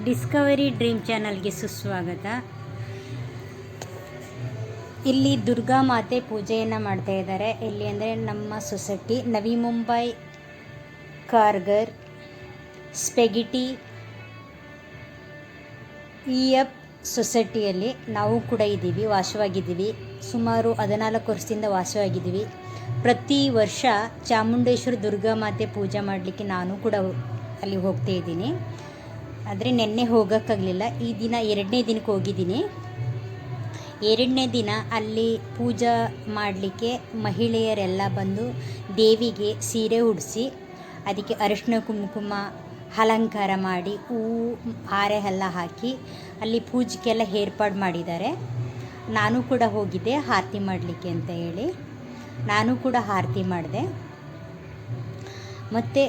Discovery dream ಚಾನಲ್ಗೆ ಸುಸ್ವಾಗತ. ಇಲ್ಲಿ ದುರ್ಗಾ ಮಾತೆ ಪೂಜೆಯನ್ನು ಮಾಡ್ತಾ ಇದ್ದಾರೆ. ಎಲ್ಲಿ ಅಂದರೆ ನಮ್ಮ ಸೊಸೈಟಿ ನವಿ ಮುಂಬೈ ಕಾರ್ಗರ್ ಸ್ಪೆಗಿಟಿ EF ಸೊಸೈಟಿಯಲ್ಲಿ ನಾವು ಕೂಡ ಇದ್ದೀವಿ, ವಾಸವಾಗಿದ್ದೀವಿ. ಸುಮಾರು 14 ವರ್ಷದಿಂದ ವಾಸವಾಗಿದ್ದೀವಿ. ಪ್ರತಿ ವರ್ಷ ಚಾಮುಂಡೇಶ್ವರಿ ದುರ್ಗಾ ಮಾತೆ ಪೂಜೆ ಮಾಡಲಿಕ್ಕೆ ನಾನು ಕೂಡ ಅಲ್ಲಿ ಹೋಗ್ತಾ ಇದ್ದೀನಿ. ಆದರೆ ನೆನ್ನೆ ಹೋಗೋಕ್ಕಾಗಲಿಲ್ಲ. ಈ ದಿನ 2ನೇ ದಿನಕ್ಕೆ ಹೋಗಿದ್ದೀನಿ. 2ನೇ ದಿನ ಅಲ್ಲಿ ಪೂಜೆ ಮಾಡಲಿಕ್ಕೆ ಮಹಿಳೆಯರೆಲ್ಲ ಬಂದು ದೇವಿಗೆ ಸೀರೆ ಉಡಿಸಿ ಅದಕ್ಕೆ ಅರಿಶಿನ ಕುಂಕುಮ ಅಲಂಕಾರ ಮಾಡಿ ಹೂವು ಹಾರೆ ಎಲ್ಲ ಹಾಕಿ ಅಲ್ಲಿ ಪೂಜೆಗೆಲ್ಲ ಏರ್ಪಾಡು ಮಾಡಿದ್ದಾರೆ. ನಾನು ಕೂಡ ಹೋಗಿದ್ದೆ ಆರತಿ ಮಾಡಲಿಕ್ಕೆ ಅಂತ ಹೇಳಿ. ನಾನು ಕೂಡ ಆರತಿ ಮಾಡಿದೆ. ಮತ್ತು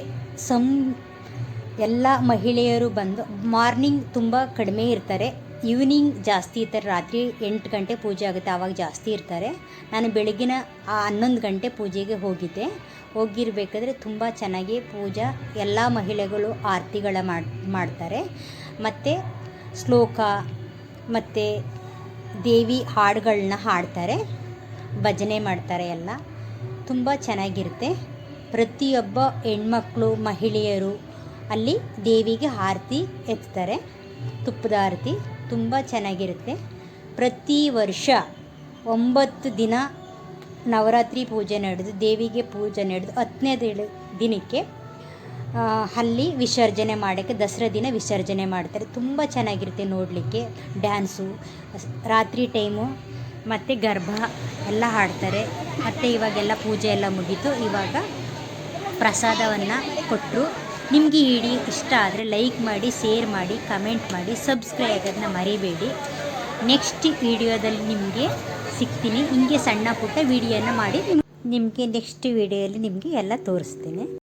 ಎಲ್ಲ ಮಹಿಳೆಯರು ಬಂದು ಮಾರ್ನಿಂಗ್ ತುಂಬ ಕಡಿಮೆ ಇರ್ತಾರೆ, ಈವ್ನಿಂಗ್ ಜಾಸ್ತಿ ಇರ್ತಾರೆ. ರಾತ್ರಿ 8 ಗಂಟೆ ಪೂಜೆ ಆಗುತ್ತೆ, ಆವಾಗ ಜಾಸ್ತಿ ಇರ್ತಾರೆ. ನಾನು ಬೆಳಗಿನ 11 ಗಂಟೆ ಪೂಜೆಗೆ ಹೋಗಿದ್ದೆ. ಹೋಗಿರಬೇಕಾದ್ರೆ ತುಂಬ ಚೆನ್ನಾಗಿ ಪೂಜಾ ಎಲ್ಲ ಮಹಿಳೆಗಳು ಆರತಿಗಳ ಮಾಡ್ತಾರೆ. ಮತ್ತು ಶ್ಲೋಕ ಮತ್ತು ದೇವಿ ಹಾಡುಗಳನ್ನ ಹಾಡ್ತಾರೆ, ಭಜನೆ ಮಾಡ್ತಾರೆ. ಎಲ್ಲ ತುಂಬ ಚೆನ್ನಾಗಿರುತ್ತೆ. ಪ್ರತಿಯೊಬ್ಬ ಹೆಣ್ಮಕ್ಳು ಮಹಿಳೆಯರು ಅಲ್ಲಿ ದೇವಿಗೆ ಆರತಿ ಎತ್ತಾರೆ, ತುಪ್ಪದ ಆರತಿ. ತುಂಬ ಚೆನ್ನಾಗಿರುತ್ತೆ. ಪ್ರತಿ ವರ್ಷ 9 ದಿನ ನವರಾತ್ರಿ ಪೂಜೆ ನಡೆದು ದೇವಿಗೆ ಪೂಜೆ ನಡೆದು 10ನೇ ದಿನಕ್ಕೆ ಅಲ್ಲಿ ವಿಸರ್ಜನೆ ಮಾಡೋಕ್ಕೆ ದಸರಾ ದಿನ ವಿಸರ್ಜನೆ ಮಾಡ್ತಾರೆ. ತುಂಬ ಚೆನ್ನಾಗಿರುತ್ತೆ ನೋಡಲಿಕ್ಕೆ. ಡ್ಯಾನ್ಸು ರಾತ್ರಿ ಟೈಮು ಮತ್ತು ಗರ್ಭ ಎಲ್ಲ ಹಾಡ್ತಾರೆ. ಮತ್ತು ಇವಾಗೆಲ್ಲ ಪೂಜೆ ಎಲ್ಲ ಮುಗೀತು. ಇವಾಗ ಪ್ರಸಾದವನ್ನು ಕೊಟ್ಟರು. ನಿಮಗೆ ಈ ವಿಡಿಯೋ ಇಷ್ಟ ಆದರೆ ಲೈಕ್ ಮಾಡಿ, ಶೇರ್ ಮಾಡಿ, ಕಮೆಂಟ್ ಮಾಡಿ, ಸಬ್ಸ್ಕ್ರೈಬ್ ಆಗೋದನ್ನ ಮರಿಬೇಡಿ. ನೆಕ್ಸ್ಟ್ ವಿಡಿಯೋದಲ್ಲಿ ನಿಮಗೆ ಸಿಗ್ತೀನಿ. ಹಿಂಗೆ ಸಣ್ಣ ಪುಟ್ಟ ವಿಡಿಯೋನ ಮಾಡಿ ನಿಮಗೆ ನೆಕ್ಸ್ಟ್ ವಿಡಿಯೋದಲ್ಲಿ ನಿಮಗೆ ಎಲ್ಲ ತೋರಿಸ್ತೀನಿ.